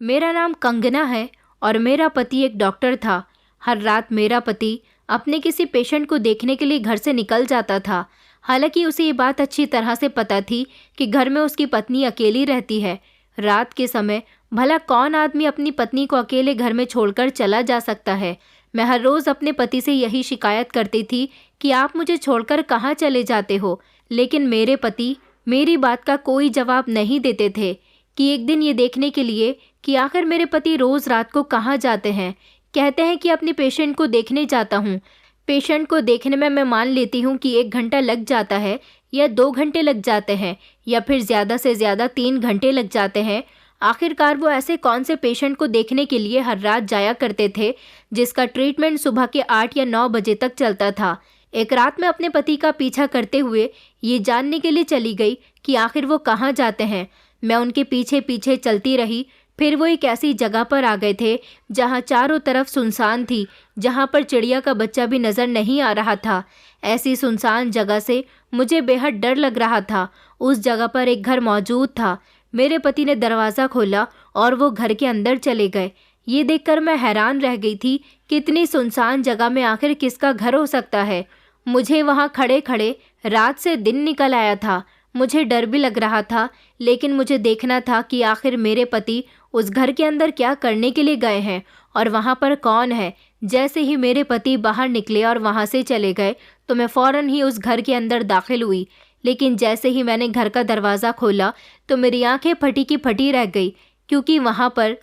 मेरा नाम कंगना है और मेरा पति एक डॉक्टर था। हर रात मेरा पति अपने किसी पेशेंट को देखने के लिए घर से निकल जाता था। हालांकि उसे ये बात अच्छी तरह से पता थी कि घर में उसकी पत्नी अकेली रहती है। रात के समय भला कौन आदमी अपनी पत्नी को अकेले घर में छोड़कर चला जा सकता है। मैं हर रोज़ अपने पति से यही शिकायत करती थी कि आप मुझे छोड़कर कहाँ चले जाते हो, लेकिन मेरे पति मेरी बात का कोई जवाब नहीं देते थे। कि एक दिन ये देखने के लिए कि आखिर मेरे पति रोज़ रात को कहाँ जाते हैं। कहते हैं कि अपने पेशेंट को देखने जाता हूँ। पेशेंट को देखने में मैं मान लेती हूँ कि 1 घंटा लग जाता है या 2 घंटे लग जाते हैं या फिर ज़्यादा से ज़्यादा 3 घंटे लग जाते हैं। आखिरकार वो ऐसे कौन से पेशेंट को देखने के लिए हर रात जाया करते थे जिसका ट्रीटमेंट सुबह के 8 या 9 बजे तक चलता था। एक रात मैं अपने पति का पीछा करते हुए ये जानने के लिए चली गई कि आखिर वो कहाँ जाते हैं। मैं उनके पीछे पीछे चलती रही। फिर वो एक ऐसी जगह पर आ गए थे जहाँ चारों तरफ सुनसान थी, जहाँ पर चिड़िया का बच्चा भी नज़र नहीं आ रहा था। ऐसी सुनसान जगह से मुझे बेहद डर लग रहा था। उस जगह पर एक घर मौजूद था। मेरे पति ने दरवाज़ा खोला और वो घर के अंदर चले गए। ये देखकर मैं हैरान रह गई थी कि इतनी सुनसान जगह में आखिर किसका घर हो सकता है। मुझे वहाँ खड़े खड़े रात से दिन निकल आया था। मुझे डर भी लग रहा था, लेकिन मुझे देखना था कि आखिर मेरे पति उस घर के अंदर क्या करने के लिए गए हैं और वहाँ पर कौन है। जैसे ही मेरे पति बाहर निकले और वहाँ से चले गए तो मैं फ़ौरन ही उस घर के अंदर दाखिल हुई। लेकिन जैसे ही मैंने घर का दरवाज़ा खोला तो मेरी आंखें फटी की फटी रह गई, क्योंकि वहाँ पर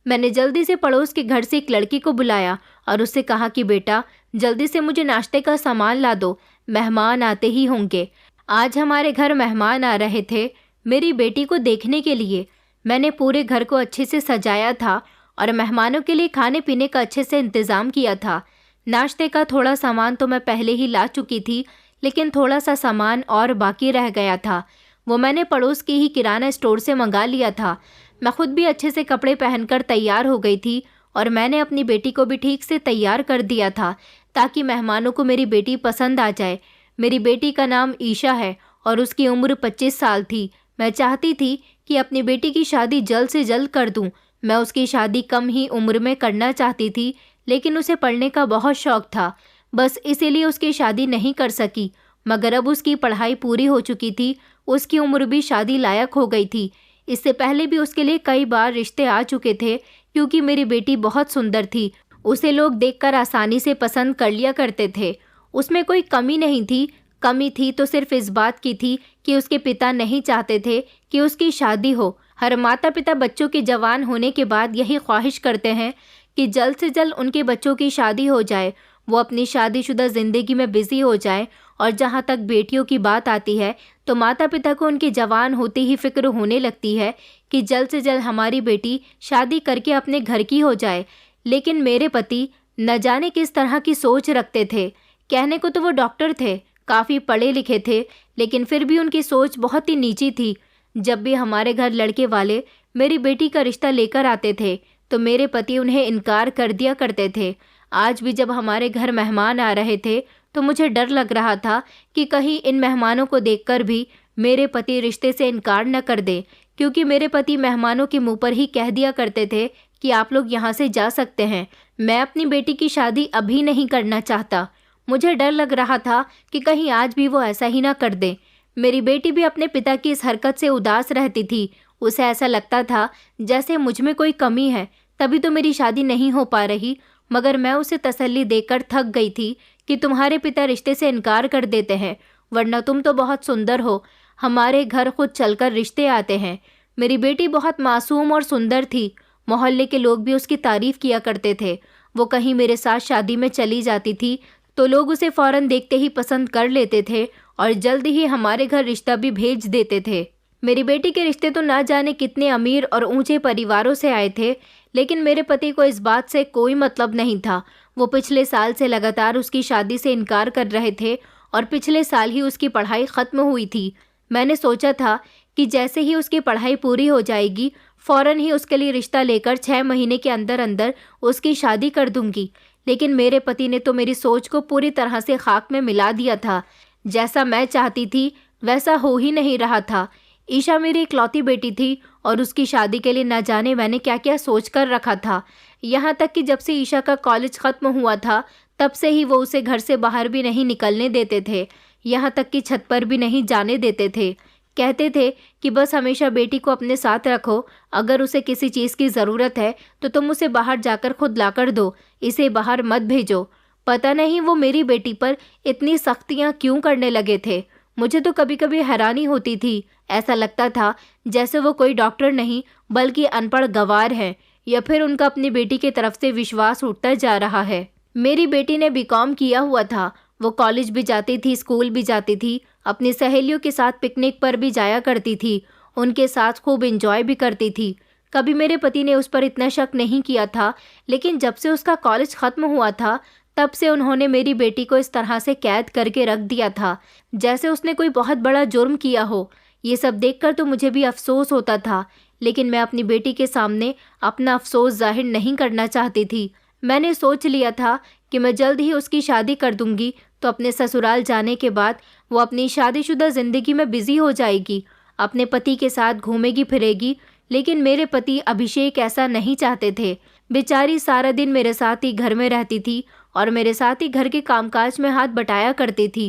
मैंने जल्दी से पड़ोस के घर से एक लड़की को बुलाया और उससे कहा कि बेटा जल्दी से मुझे नाश्ते का सामान ला दो, मेहमान आते ही होंगे। आज हमारे घर मेहमान आ रहे थे मेरी बेटी को देखने के लिए। मैंने पूरे घर को अच्छे से सजाया था और मेहमानों के लिए खाने पीने का अच्छे से इंतज़ाम किया था। नाश्ते का थोड़ा सामान तो मैं पहले ही ला चुकी थी, लेकिन थोड़ा सा सामान और बाकी रह गया था। वो मैंने पड़ोस के ही किराना स्टोर से मंगा लिया था। मैं खुद भी अच्छे से कपड़े पहनकर तैयार हो गई थी और मैंने अपनी बेटी को भी ठीक से तैयार कर दिया था ताकि मेहमानों को मेरी बेटी पसंद आ जाए। मेरी बेटी का नाम ईशा है और उसकी उम्र 25 साल थी। मैं चाहती थी कि अपनी बेटी की शादी जल्द से जल्द कर दूं। मैं उसकी शादी कम ही उम्र में करना चाहती थी, लेकिन उसे पढ़ने का बहुत शौक़ था। बस इसीलिए उसकी शादी नहीं कर सकी। मगर अब उसकी पढ़ाई पूरी हो चुकी थी, उसकी उम्र भी शादी लायक हो गई थी। इससे पहले भी उसके लिए कई बार रिश्ते आ चुके थे, क्योंकि मेरी बेटी बहुत सुंदर थी। उसे लोग देखकर आसानी से पसंद कर लिया करते थे। उसमें कोई कमी नहीं थी। कमी थी तो सिर्फ इस बात की थी कि उसके पिता नहीं चाहते थे कि उसकी शादी हो। हर माता पिता बच्चों के जवान होने के बाद यही ख्वाहिश करते हैं कि जल्द से जल्द उनके बच्चों की शादी हो जाए, वो अपनी शादीशुदा ज़िंदगी में बिज़ी हो जाए। और जहाँ तक बेटियों की बात आती है तो माता पिता को उनके जवान होते ही फ़िक्र होने लगती है कि जल्द से जल्द हमारी बेटी शादी करके अपने घर की हो जाए। लेकिन मेरे पति न जाने किस तरह की सोच रखते थे। कहने को तो वो डॉक्टर थे, काफ़ी पढ़े लिखे थे, लेकिन फिर भी उनकी सोच बहुत ही नीची थी। जब भी हमारे घर लड़के वाले मेरी बेटी का रिश्ता लेकर आते थे तो मेरे पति उन्हें इनकार कर दिया करते थे। आज भी जब हमारे घर मेहमान आ रहे थे तो मुझे डर लग रहा था कि कहीं इन मेहमानों को देखकर भी मेरे पति रिश्ते से इनकार न कर दें, क्योंकि मेरे पति मेहमानों के मुंह पर ही कह दिया करते थे कि आप लोग यहाँ से जा सकते हैं। मैं अपनी बेटी की शादी अभी नहीं करना चाहता। मुझे डर लग रहा था कि कहीं आज भी वो ऐसा ही ना कर दें। मेरी बेटी भी अपने पिता की इस हरकत से उदास रहती थी। उसे ऐसा लगता था जैसे मुझ में कोई कमी है, तभी तो मेरी शादी नहीं हो पा रही। मगर मैं उसे तसल्ली देकर थक गई थी कि तुम्हारे पिता रिश्ते से इनकार कर देते हैं, वरना तुम तो बहुत सुंदर हो, हमारे घर खुद चलकर रिश्ते आते हैं। मेरी बेटी बहुत मासूम और सुंदर थी। मोहल्ले के लोग भी उसकी तारीफ़ किया करते थे। वो कहीं मेरे साथ शादी में चली जाती थी तो लोग उसे फ़ौरन देखते ही पसंद कर लेते थे और जल्द ही हमारे घर रिश्ता भी भेज देते थे। मेरी बेटी के रिश्ते तो ना जाने कितने अमीर और ऊंचे परिवारों से आए थे, लेकिन मेरे पति को इस बात से कोई मतलब नहीं था। वो पिछले साल से लगातार उसकी शादी से इनकार कर रहे थे और पिछले साल ही उसकी पढ़ाई ख़त्म हुई थी। मैंने सोचा था कि जैसे ही उसकी पढ़ाई पूरी हो जाएगी फ़ौरन ही उसके लिए रिश्ता लेकर 6 महीने के अंदर अंदर उसकी शादी कर दूंगी। लेकिन मेरे पति ने तो मेरी सोच को पूरी तरह से खाक में मिला दिया था। जैसा मैं चाहती थी वैसा हो ही नहीं रहा था। ईशा मेरी इकलौती बेटी थी और उसकी शादी के लिए न जाने मैंने क्या क्या सोच कर रखा था। यहाँ तक कि जब से ईशा का कॉलेज ख़त्म हुआ था तब से ही वो उसे घर से बाहर भी नहीं निकलने देते थे, यहाँ तक कि छत पर भी नहीं जाने देते थे। कहते थे कि बस हमेशा बेटी को अपने साथ रखो, अगर उसे किसी चीज़ की ज़रूरत है तो तुम उसे बाहर जाकर खुद ला कर दो, इसे बाहर मत भेजो। पता नहीं वो मेरी बेटी पर इतनी सख्तियाँ क्यों करने लगे थे। मुझे तो कभी कभी हैरानी होती थी, ऐसा लगता था जैसे वो कोई डॉक्टर नहीं बल्कि अनपढ़ गंवार है, या फिर उनका अपनी बेटी की तरफ से विश्वास उठता जा रहा है। मेरी बेटी ने बीकॉम किया हुआ था, वो कॉलेज भी जाती थी, स्कूल भी जाती थी, अपनी सहेलियों के साथ पिकनिक पर भी जाया करती थी, उनके साथ खूब एंजॉय भी करती थी। कभी मेरे पति ने उस पर इतना शक नहीं किया था, लेकिन जब से उसका कॉलेज ख़त्म हुआ था तब से उन्होंने मेरी बेटी को इस तरह से कैद करके रख दिया था जैसे उसने कोई बहुत बड़ा जुर्म किया हो। ये सब देखकर तो मुझे भी अफसोस होता था, लेकिन मैं अपनी बेटी के सामने अपना अफसोस जाहिर नहीं करना चाहती थी। मैंने सोच लिया था कि मैं जल्द ही उसकी शादी कर दूंगी, तो अपने ससुराल जाने के बाद वो अपनी शादीशुदा ज़िंदगी में बिज़ी हो जाएगी, अपने पति के साथ घूमेगी फिरेगी। लेकिन मेरे पति अभिषेक ऐसा नहीं चाहते थे। बेचारी सारा दिन मेरे साथ ही घर में रहती थी और मेरे साथ ही घर के कामकाज में हाथ बटाया करती थी।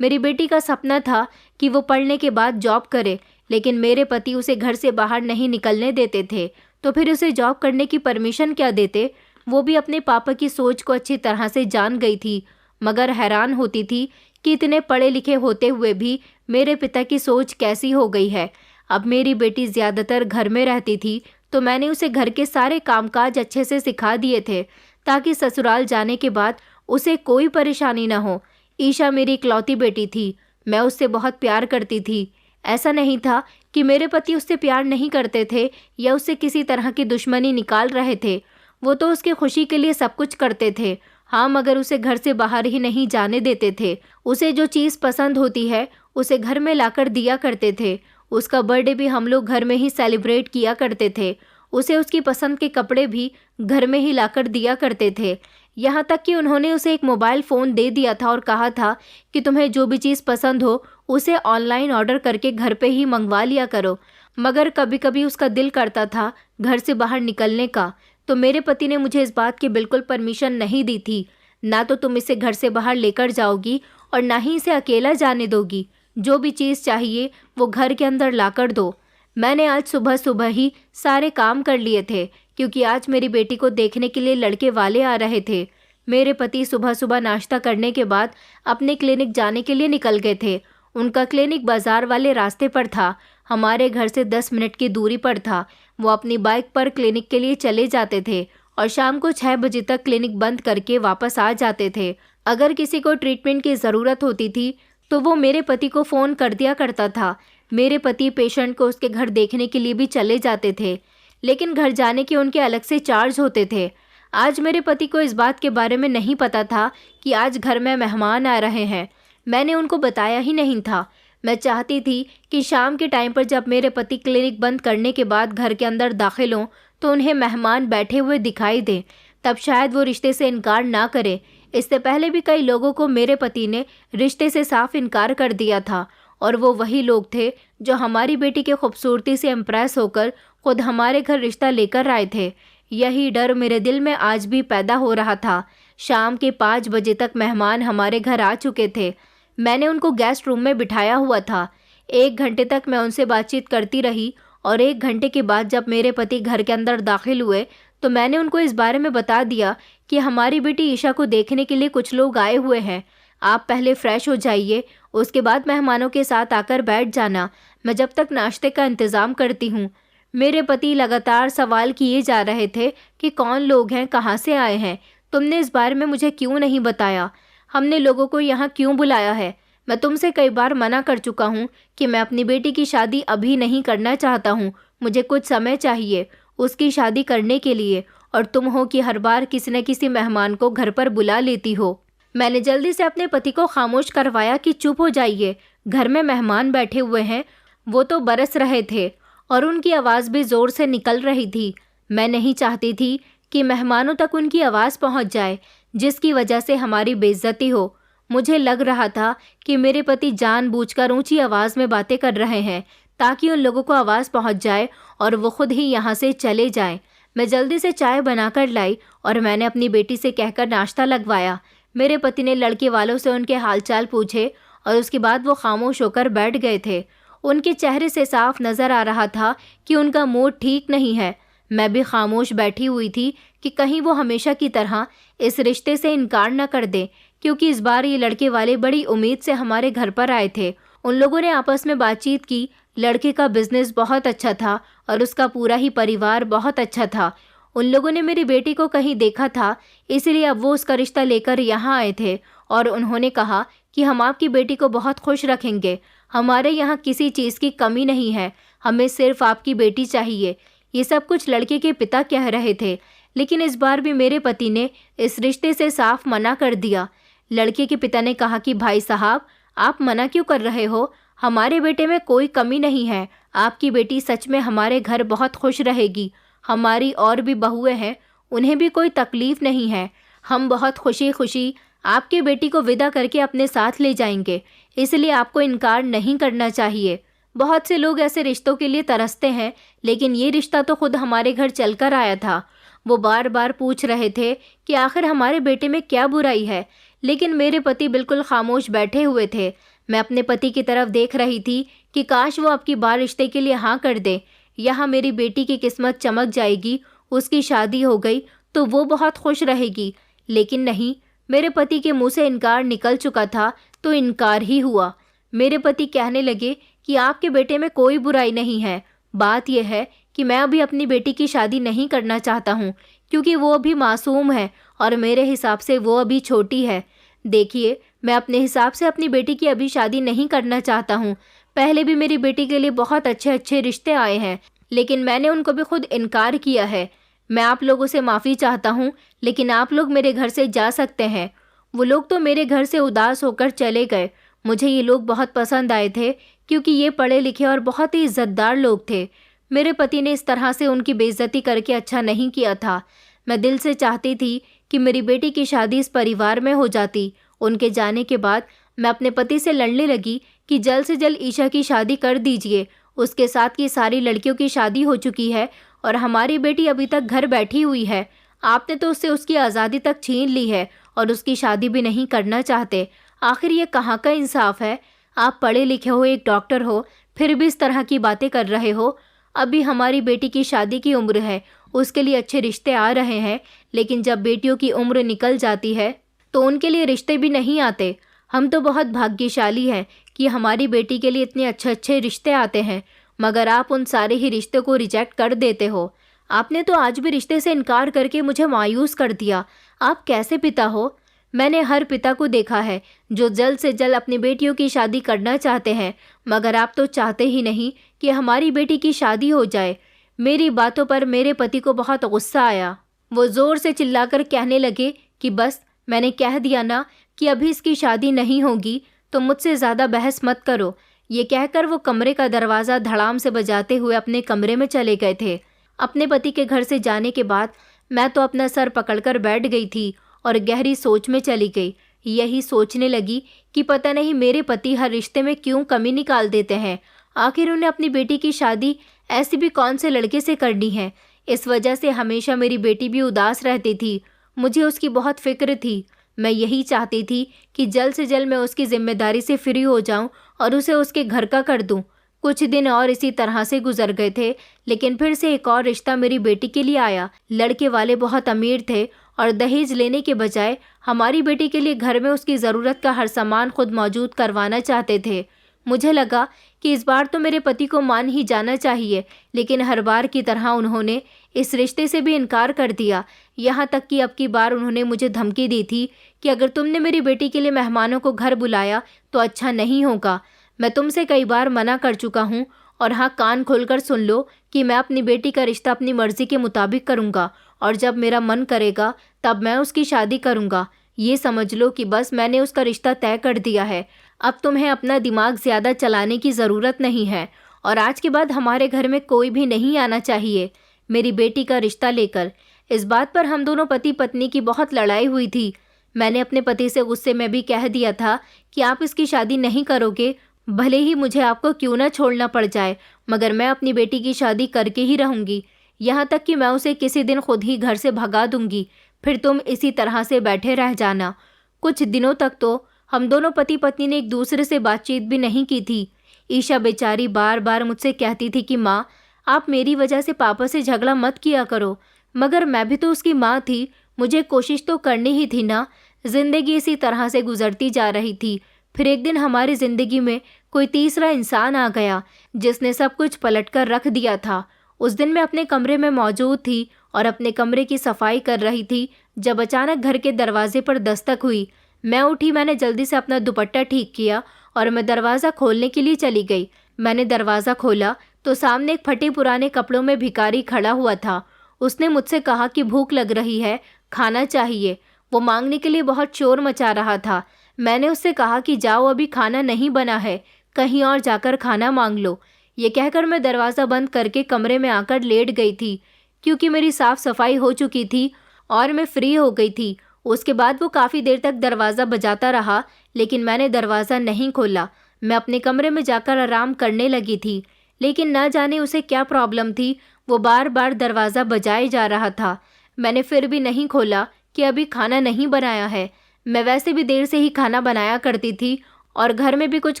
मेरी बेटी का सपना था कि वो पढ़ने के बाद जॉब करे, लेकिन मेरे पति उसे घर से बाहर नहीं निकलने देते थे। तो फिर उसे जॉब करने की परमिशन क्या देते। वो भी अपने पापा की सोच को अच्छी तरह से जान गई थी, मगर हैरान होती थी कि इतने पढ़े लिखे होते हुए भी मेरे पिता की सोच कैसी हो गई है। अब मेरी बेटी ज़्यादातर घर में रहती थी, तो मैंने उसे घर के सारे कामकाज अच्छे से सिखा दिए थे ताकि ससुराल जाने के बाद उसे कोई परेशानी न हो। ईशा मेरी इकलौती बेटी थी, मैं उससे बहुत प्यार करती थी। ऐसा नहीं था कि मेरे पति उससे प्यार नहीं करते थे या उससे किसी तरह की दुश्मनी निकाल रहे थे। वो तो उसकी खुशी के लिए सब कुछ करते थे, हाँ, मगर उसे घर से बाहर ही नहीं जाने देते थे। उसे जो चीज़ पसंद होती है उसे घर में लाकर दिया करते थे। उसका बर्थडे भी हम लोग घर में ही सेलिब्रेट किया करते थे। उसे उसकी पसंद के कपड़े भी घर में ही लाकर दिया करते थे। यहाँ तक कि उन्होंने उसे एक मोबाइल फ़ोन दे दिया था और कहा था कि तुम्हें जो भी चीज़ पसंद हो उसे ऑनलाइन ऑर्डर करके घर पे ही मंगवा लिया करो। मगर कभी कभी उसका दिल करता था घर से बाहर निकलने का, तो मेरे पति ने मुझे इस बात की बिल्कुल परमिशन नहीं दी थी। ना तो तुम इसे घर से बाहर लेकर जाओगी और ना ही इसे अकेला जाने दोगी। जो भी चीज़ चाहिए वो घर के अंदर लाकर दो। मैंने आज सुबह सुबह ही सारे काम कर लिए थे, क्योंकि आज मेरी बेटी को देखने के लिए लड़के वाले आ रहे थे। मेरे पति सुबह सुबह नाश्ता करने के बाद अपने क्लिनिक जाने के लिए निकल गए थे। उनका क्लिनिक बाजार वाले रास्ते पर था, हमारे घर से 10 मिनट की दूरी पर था। वो अपनी बाइक पर क्लिनिक के लिए चले जाते थे और शाम को 6 बजे तक क्लिनिक बंद करके वापस आ जाते थे। अगर किसी को ट्रीटमेंट की ज़रूरत होती थी तो वो मेरे पति को फ़ोन कर दिया करता था। मेरे पति पेशेंट को उसके घर देखने के लिए भी चले जाते थे, लेकिन घर जाने के उनके अलग से चार्ज होते थे। आज मेरे पति को इस बात के बारे में नहीं पता था कि आज घर में मेहमान आ रहे हैं। मैंने उनको बताया ही नहीं था। मैं चाहती थी कि शाम के टाइम पर जब मेरे पति क्लिनिक बंद करने के बाद घर के अंदर दाखिल हों तो उन्हें मेहमान बैठे हुए दिखाई दें, तब शायद वो रिश्ते से इनकार ना करें। इससे पहले भी कई लोगों को मेरे पति ने रिश्ते से साफ इनकार कर दिया था, और वो वही लोग थे जो हमारी बेटी के खूबसूरती से इम्प्रेस होकर खुद हमारे घर रिश्ता लेकर आए थे। यही डर मेरे दिल में आज भी पैदा हो रहा था। शाम के 5 बजे तक मेहमान हमारे घर आ चुके थे। मैंने उनको गेस्ट रूम में बिठाया हुआ था। 1 घंटे तक मैं उनसे बातचीत करती रही, और 1 घंटे के बाद जब मेरे पति घर के अंदर दाखिल हुए तो मैंने उनको इस बारे में बता दिया कि हमारी बेटी ईशा को देखने के लिए कुछ लोग आए हुए हैं। आप पहले फ्रेश हो जाइए, उसके बाद मेहमानों के साथ आकर बैठ जाना, मैं जब तक नाश्ते का इंतज़ाम करती हूँ। मेरे पति लगातार सवाल किए जा रहे थे कि कौन लोग हैं, कहाँ से आए हैं, तुमने इस बारे में मुझे क्यों नहीं बताया, हमने लोगों को यहाँ क्यों बुलाया है। मैं तुमसे कई बार मना कर चुका हूँ कि मैं अपनी बेटी की शादी अभी नहीं करना चाहता हूँ, मुझे कुछ समय चाहिए उसकी शादी करने के लिए, और तुम हो कि हर बार किसी न किसी मेहमान को घर पर बुला लेती हो। मैंने जल्दी से अपने पति को खामोश करवाया कि चुप हो जाइए, घर में मेहमान बैठे हुए हैं। वो तो बरस रहे थे और उनकी आवाज़ भी ज़ोर से निकल रही थी। मैं नहीं चाहती थी कि मेहमानों तक उनकी आवाज़ पहुंच जाए, जिसकी वजह से हमारी बेइज्जती हो। मुझे लग रहा था कि मेरे पति जानबूझकर ऊंची आवाज़ में बातें कर रहे हैं ताकि उन लोगों को आवाज़ पहुंच जाए और वो खुद ही यहाँ से चले जाएं। मैं जल्दी से चाय बनाकर लाई और मैंने अपनी बेटी से कहकर नाश्ता लगवाया। मेरे पति ने लड़के वालों से उनके हालचाल पूछे और उसके बाद वो खामोश होकर बैठ गए थे। उनके चेहरे से साफ नज़र आ रहा था कि उनका मूड ठीक नहीं है। मैं भी खामोश बैठी हुई थी कि कहीं वो हमेशा की तरह इस रिश्ते से इनकार न कर दे, क्योंकि इस बार ये लड़के वाले बड़ी उम्मीद से हमारे घर पर आए थे। उन लोगों ने आपस में बातचीत की। लड़के का बिजनेस बहुत अच्छा था और उसका पूरा ही परिवार बहुत अच्छा था। उन लोगों ने मेरी बेटी को कहीं देखा था, इसलिए अब वो उसका रिश्ता लेकर यहाँ आए थे और उन्होंने कहा कि हम आपकी बेटी को बहुत खुश रखेंगे। हमारे यहाँ किसी चीज़ की कमी नहीं है, हमें सिर्फ आपकी बेटी चाहिए। ये सब कुछ लड़के के पिता कह रहे थे, लेकिन इस बार भी मेरे पति ने इस रिश्ते से साफ मना कर दिया। लड़के के पिता ने कहा कि भाई साहब, आप मना क्यों कर रहे हो? हमारे बेटे में कोई कमी नहीं है। आपकी बेटी सच में हमारे घर बहुत खुश रहेगी। हमारी और भी बहुएं हैं, उन्हें भी कोई तकलीफ नहीं है। हम बहुत खुशी खुशी आपकी बेटी को विदा करके अपने साथ ले जाएंगे, इसलिए आपको इनकार नहीं करना चाहिए। बहुत से लोग ऐसे रिश्तों के लिए तरसते हैं, लेकिन ये रिश्ता तो खुद हमारे घर चलकर आया था। वो बार बार पूछ रहे थे कि आखिर हमारे बेटे में क्या बुराई है, लेकिन मेरे पति बिल्कुल खामोश बैठे हुए थे। मैं अपने पति की तरफ देख रही थी कि काश वो आपकी बार रिश्ते के लिए हाँ कर दे। यहाँ मेरी बेटी की किस्मत चमक जाएगी, उसकी शादी हो गई तो वो बहुत खुश रहेगी। लेकिन नहीं, मेरे पति के मुंह से इनकार निकल चुका था तो इनकार ही हुआ। मेरे पति कहने लगे कि आपके बेटे में कोई बुराई नहीं है। बात यह है कि मैं अभी अपनी बेटी की शादी नहीं करना चाहता हूँ, क्योंकि वो अभी मासूम है और मेरे हिसाब से वो अभी छोटी है। देखिए, मैं अपने हिसाब से अपनी बेटी की अभी शादी नहीं करना चाहता हूँ। पहले भी मेरी बेटी के लिए बहुत अच्छे अच्छे रिश्ते आए हैं, लेकिन मैंने उनको भी खुद इनकार किया है। मैं आप लोगों से माफ़ी चाहता हूँ, लेकिन आप लोग मेरे घर से जा सकते हैं। वो लोग तो मेरे घर से उदास होकर चले गए। मुझे ये लोग बहुत पसंद आए थे, क्योंकि ये पढ़े लिखे और बहुत ही इज्जतदार लोग थे। मेरे पति ने इस तरह से उनकी बेइज्जती करके अच्छा नहीं किया था। मैं दिल से चाहती थी कि मेरी बेटी की शादी इस परिवार में हो जाती। उनके जाने के बाद मैं अपने पति से लड़ने लगी कि जल्द से जल्द ईशा की शादी कर दीजिए। उसके साथ की सारी लड़कियों की शादी हो चुकी है और हमारी बेटी अभी तक घर बैठी हुई है। आपने तो उससे उसकी आज़ादी तक छीन ली है और उसकी शादी भी नहीं करना चाहते। आखिर ये कहाँ का इंसाफ है? आप पढ़े लिखे हो, एक डॉक्टर हो, फिर भी इस तरह की बातें कर रहे हो। अभी हमारी बेटी की शादी की उम्र है, उसके लिए अच्छे रिश्ते आ रहे हैं, लेकिन जब बेटियों की उम्र निकल जाती है तो उनके लिए रिश्ते भी नहीं आते। हम तो बहुत भाग्यशाली हैं कि हमारी बेटी के लिए इतने अच्छे अच्छे रिश्ते आते हैं, मगर आप उन सारे ही रिश्तों को रिजेक्ट कर देते हो। आपने तो आज भी रिश्ते से इनकार करके मुझे मायूस कर दिया। आप कैसे पिता हो? मैंने हर पिता को देखा है जो जल्द से जल्द अपनी बेटियों की शादी करना चाहते हैं, मगर आप तो चाहते ही नहीं कि हमारी बेटी की शादी हो जाए। मेरी बातों पर मेरे पति को बहुत गुस्सा आया। वो ज़ोर से चिल्लाकर कहने लगे कि बस, मैंने कह दिया ना कि अभी इसकी शादी नहीं होगी, तो मुझसे ज़्यादा बहस मत करो। ये कहकर वो कमरे का दरवाज़ा धड़ाम से बजाते हुए अपने कमरे में चले गए थे। अपने पति के घर से जाने के बाद मैं तो अपना सर पकड़कर बैठ गई थी और गहरी सोच में चली गई। यही सोचने लगी कि पता नहीं मेरे पति हर रिश्ते में क्यों कमी निकाल देते हैं। आखिर उन्हें अपनी बेटी की शादी ऐसी भी कौन से लड़के से करनी है? इस वजह से हमेशा मेरी बेटी भी उदास रहती थी। मुझे उसकी बहुत फिक्र थी। मैं यही चाहती थी कि जल्द से जल्द मैं उसकी जिम्मेदारी से फ्री हो जाऊं और उसे उसके घर का कर दूं। कुछ दिन और इसी तरह से गुजर गए थे, लेकिन फिर से एक और रिश्ता मेरी बेटी के लिए आया। लड़के वाले बहुत अमीर थे और दहेज लेने के बजाय हमारी बेटी के लिए घर में उसकी ज़रूरत का हर सामान खुद मौजूद करवाना चाहते थे। मुझे लगा कि इस बार तो मेरे पति को मान ही जाना चाहिए, लेकिन हर बार की तरह उन्होंने इस रिश्ते से भी इनकार कर दिया। यहाँ तक कि अब की बार उन्होंने मुझे धमकी दी थी कि अगर तुमने मेरी बेटी के लिए मेहमानों को घर बुलाया तो अच्छा नहीं होगा। मैं तुमसे कई बार मना कर चुका हूँ, और हाँ, कान खोलकर सुन लो कि मैं अपनी बेटी का रिश्ता अपनी मर्जी के मुताबिक करूँगा, और जब मेरा मन करेगा तब मैं उसकी शादी करूँगा। ये समझ लो कि बस मैंने उसका रिश्ता तय कर दिया है। अब तुम्हें अपना दिमाग ज़्यादा चलाने की ज़रूरत नहीं है, और आज के बाद हमारे घर में कोई भी नहीं आना चाहिए मेरी बेटी का रिश्ता लेकर। इस बात पर हम दोनों पति पत्नी की बहुत लड़ाई हुई थी। मैंने अपने पति से गुस्से में भी कह दिया था कि आप इसकी शादी नहीं करोगे, भले ही मुझे आपको क्यों ना छोड़ना पड़ जाए, मगर मैं अपनी बेटी की शादी करके ही रहूंगी। यहाँ तक कि मैं उसे किसी दिन खुद ही घर से भगा दूंगी। फिर तुम इसी तरह से बैठे रह जाना। कुछ दिनों तक तो हम दोनों पति पत्नी ने एक दूसरे से बातचीत भी नहीं की थी। ईशा बेचारी बार बार मुझसे कहती थी कि माँ, आप मेरी वजह से पापा से झगड़ा मत किया करो। मगर मैं भी तो उसकी माँ थी, मुझे कोशिश तो करनी ही थी ना। जिंदगी इसी तरह से गुजरती जा रही थी। फिर एक दिन हमारी जिंदगी में कोई तीसरा इंसान आ गया जिसने सब कुछ पलटकर रख दिया था। उस दिन मैं अपने कमरे में मौजूद थी और अपने कमरे की सफाई कर रही थी जब अचानक घर के दरवाजे पर दस्तक हुई। मैं उठी, मैंने जल्दी से अपना दुपट्टा ठीक किया और मैं दरवाज़ा खोलने के लिए चली गई। मैंने दरवाज़ा खोला तो सामने एक फटे पुराने कपड़ों में भिखारी खड़ा हुआ था। उसने मुझसे कहा कि भूख लग रही है, खाना चाहिए। वो मांगने के लिए बहुत शोर मचा रहा था। मैंने उससे कहा कि जाओ, अभी खाना नहीं बना है, कहीं और जाकर खाना मांग लो। ये कहकर मैं दरवाज़ा बंद करके कमरे में आकर लेट गई थी, क्योंकि मेरी साफ सफाई हो चुकी थी और मैं फ्री हो गई थी। उसके बाद वो काफ़ी देर तक दरवाज़ा बजाता रहा, लेकिन मैंने दरवाज़ा नहीं खोला। मैं अपने कमरे में जाकर आराम करने लगी थी, लेकिन न जाने उसे क्या प्रॉब्लम थी, वो बार बार दरवाज़ा बजाए जा रहा था। मैंने फिर भी नहीं खोला कि अभी खाना नहीं बनाया है। मैं वैसे भी देर से ही खाना बनाया करती थी और घर में भी कुछ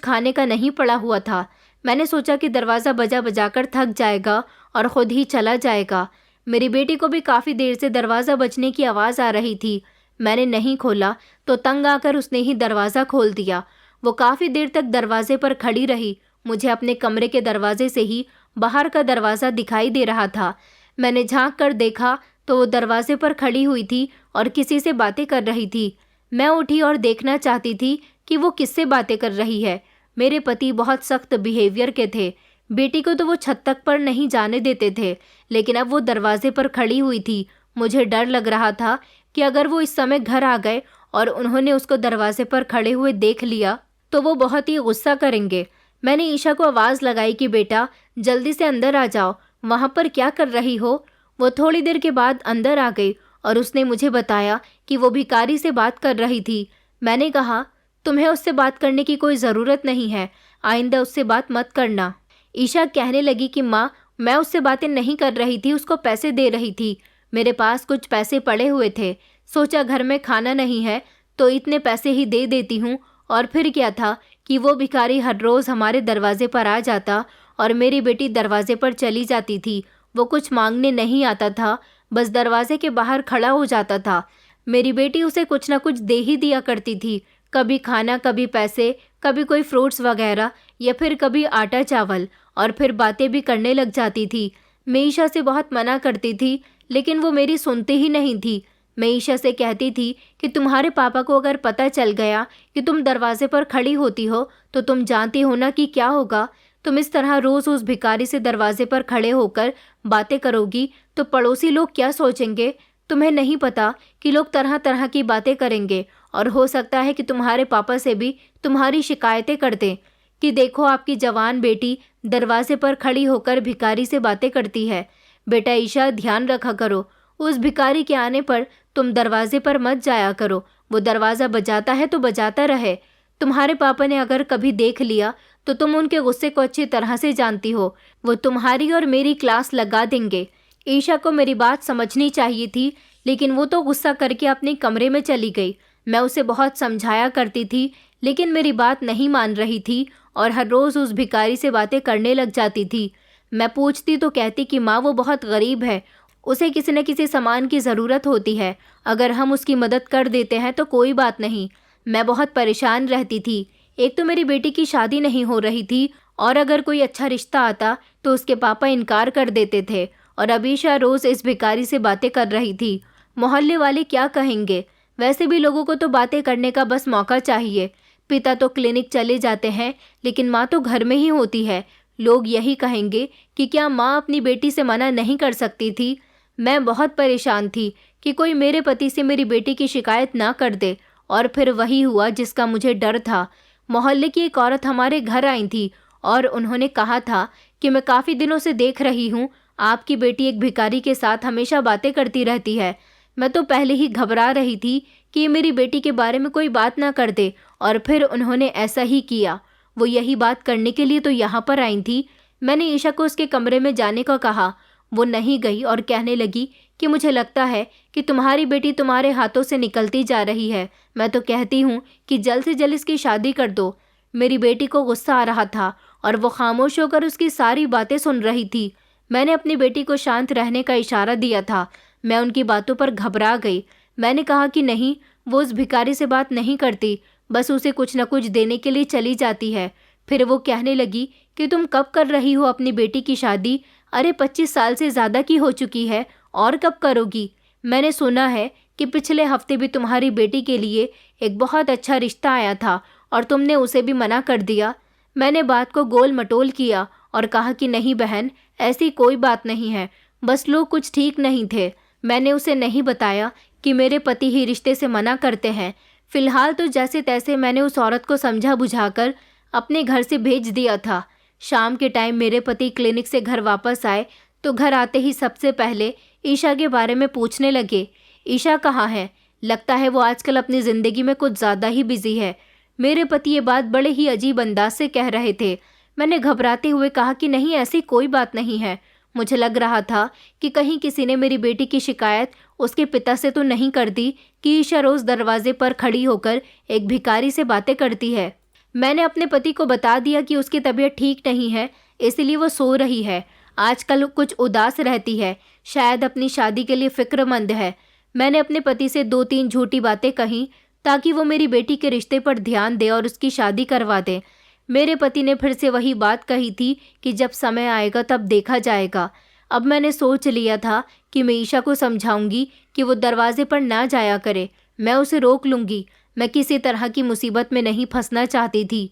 खाने का नहीं पड़ा हुआ था। मैंने सोचा कि दरवाज़ा बजा बजाकर थक जाएगा और ख़ुद ही चला जाएगा। मेरी बेटी को भी काफ़ी देर से दरवाज़ा बजने की आवाज़ आ रही थी। मैंने नहीं खोला तो तंग आकर उसने ही दरवाज़ा खोल दिया। वो काफ़ी देर तक दरवाजे पर खड़ी रही। मुझे अपने कमरे के दरवाजे से ही बाहर का दरवाज़ा दिखाई दे रहा था। मैंने झांक कर देखा तो वो दरवाजे पर खड़ी हुई थी और किसी से बातें कर रही थी। मैं उठी और देखना चाहती थी कि वो किससे बातें कर रही है। मेरे पति बहुत सख्त बिहेवियर के थे। बेटी को तो वो छत तक पर नहीं जाने देते थे, लेकिन अब वो दरवाजे पर खड़ी हुई थी। मुझे डर लग रहा था कि अगर वो इस समय घर आ गए और उन्होंने उसको दरवाजे पर खड़े हुए देख लिया तो वो बहुत ही गुस्सा करेंगे। मैंने ईशा को आवाज़ लगाई कि बेटा जल्दी से अंदर आ जाओ, वहाँ पर क्या कर रही हो। वो थोड़ी देर के बाद अंदर आ गई और उसने मुझे बताया कि वो भिखारी से बात कर रही थी। मैंने कहा, तुम्हें उससे बात करने की कोई ज़रूरत नहीं है, आइंदा उससे बात मत करना। ईशा कहने लगी कि माँ, मैं उससे बातें नहीं कर रही थी, उसको पैसे दे रही थी। मेरे पास कुछ पैसे पड़े हुए थे, सोचा घर में खाना नहीं है तो इतने पैसे ही दे देती हूँ। और फिर क्या था कि वो भिखारी हर रोज़ हमारे दरवाजे पर आ जाता और मेरी बेटी दरवाजे पर चली जाती थी। वो कुछ मांगने नहीं आता था, बस दरवाजे के बाहर खड़ा हो जाता था। मेरी बेटी उसे कुछ ना कुछ दे ही दिया करती थी, कभी खाना, कभी पैसे, कभी कोई फ्रूट्स वगैरह या फिर कभी आटा चावल, और फिर बातें भी करने लग जाती थी। मैं ईशा से बहुत मना करती थी, लेकिन वो मेरी सुनती ही नहीं थी। मैं ईशा से कहती थी कि तुम्हारे पापा को अगर पता चल गया कि तुम दरवाजे पर खड़ी होती हो तो तुम जानती हो ना कि क्या होगा। तुम इस तरह रोज़ उस भिखारी से दरवाजे पर खड़े होकर बातें करोगी तो पड़ोसी लोग क्या सोचेंगे। तुम्हें नहीं पता कि लोग तरह तरह की बातें करेंगे और हो सकता है कि तुम्हारे पापा से भी तुम्हारी शिकायतें कर दें कि देखो आपकी जवान बेटी दरवाजे पर खड़ी होकर भिखारी से बातें करती है। बेटा ईशा, ध्यान रखा करो, उस भिखारी के आने पर तुम दरवाजे पर मत जाया करो। वो दरवाज़ा बजाता है तो बजाता रहे। तुम्हारे पापा ने अगर कभी देख लिया तो तुम उनके गुस्से को अच्छी तरह से जानती हो, वो तुम्हारी और मेरी क्लास लगा देंगे। ईशा को मेरी बात समझनी चाहिए थी, लेकिन वो तो गुस्सा करके अपने कमरे में चली गई। मैं उसे बहुत समझाया करती थी, लेकिन मेरी बात नहीं मान रही थी और हर रोज़ उस भिखारी से बातें करने लग जाती थी। मैं पूछती तो कहती कि माँ, वो बहुत गरीब है, उसे किसी न किसी सामान की ज़रूरत होती है, अगर हम उसकी मदद कर देते हैं तो कोई बात नहीं। मैं बहुत परेशान रहती थी। एक तो मेरी बेटी की शादी नहीं हो रही थी और अगर कोई अच्छा रिश्ता आता तो उसके पापा इनकार कर देते थे, और अब ईशा रोज़ इस भिखारी से बातें कर रही थी। मोहल्ले वाले क्या कहेंगे। वैसे भी लोगों को तो बातें करने का बस मौका चाहिए। पिता तो क्लिनिक चले जाते हैं, लेकिन माँ तो घर में ही होती है। लोग यही कहेंगे कि क्या माँ अपनी बेटी से मना नहीं कर सकती थी। मैं बहुत परेशान थी कि कोई मेरे पति से मेरी बेटी की शिकायत ना कर दे, और फिर वही हुआ जिसका मुझे डर था। मोहल्ले की एक औरत हमारे घर आई थी और उन्होंने कहा था कि मैं काफ़ी दिनों से देख रही हूँ आपकी बेटी एक भिखारी के साथ हमेशा बातें करती रहती है। मैं तो पहले ही घबरा रही थी कि ये मेरी बेटी के बारे में कोई बात ना कर दे, और फिर उन्होंने ऐसा ही किया। वो यही बात करने के लिए तो यहाँ पर आई थी। मैंने ईशा को उसके कमरे में जाने को कहा। वो नहीं गई और कहने लगी कि मुझे लगता है कि तुम्हारी बेटी तुम्हारे हाथों से निकलती जा रही है। मैं तो कहती हूँ कि जल्द से जल्द इसकी शादी कर दो। मेरी बेटी को गुस्सा आ रहा था और वो खामोश होकर उसकी सारी बातें सुन रही थी। मैंने अपनी बेटी को शांत रहने का इशारा दिया था। मैं उनकी बातों पर घबरा गई। मैंने कहा कि नहीं, वो उस भिखारी से बात नहीं करती, बस उसे कुछ न कुछ देने के लिए चली जाती है। फिर वो कहने लगी कि तुम कब कर रही हो अपनी बेटी की शादी? अरे 25 साल से ज़्यादा की हो चुकी है, और कब करोगी? मैंने सुना है कि पिछले हफ्ते भी तुम्हारी बेटी के लिए एक बहुत अच्छा रिश्ता आया था और तुमने उसे भी मना कर दिया। मैंने बात को गोल मटोल किया और कहा कि नहीं बहन, ऐसी कोई बात नहीं है, बस लोग कुछ ठीक नहीं थे। मैंने उसे नहीं बताया कि मेरे पति ही रिश्ते से मना करते हैं। फिलहाल तो जैसे तैसे मैंने उस औरत को समझा बुझाकर अपने घर से भेज दिया था। शाम के टाइम मेरे पति क्लिनिक से घर वापस आए तो घर आते ही सबसे पहले ईशा के बारे में पूछने लगे। ईशा कहाँ है? लगता है वो आजकल अपनी ज़िंदगी में कुछ ज़्यादा ही बिजी है। मेरे पति ये बात बड़े ही अजीब अंदाज से कह रहे थे। मैंने घबराते हुए कहा कि नहीं, ऐसी कोई बात नहीं है। मुझे लग रहा था कि कहीं किसी ने मेरी बेटी की शिकायत उसके पिता से तो नहीं कर दी कि ईशा रोज़ दरवाजे पर खड़ी होकर एक भिखारी से बातें करती है। मैंने अपने पति को बता दिया कि उसकी तबीयत ठीक नहीं है, इसलिए वो सो रही है। आजकल कुछ उदास रहती है, शायद अपनी शादी के लिए फिक्रमंद है। मैंने अपने पति से 2-3 झूठी बातें कहीं ताकि वो मेरी बेटी के रिश्ते पर ध्यान दे और उसकी शादी करवा दे। मेरे पति ने फिर से वही बात कही थी कि जब समय आएगा तब देखा जाएगा। अब मैंने सोच लिया था कि मैं ईशा को समझाऊंगी कि वो दरवाजे पर ना जाया करे। मैं उसे रोक लूंगी। मैं किसी तरह की मुसीबत में नहीं फंसना चाहती थी।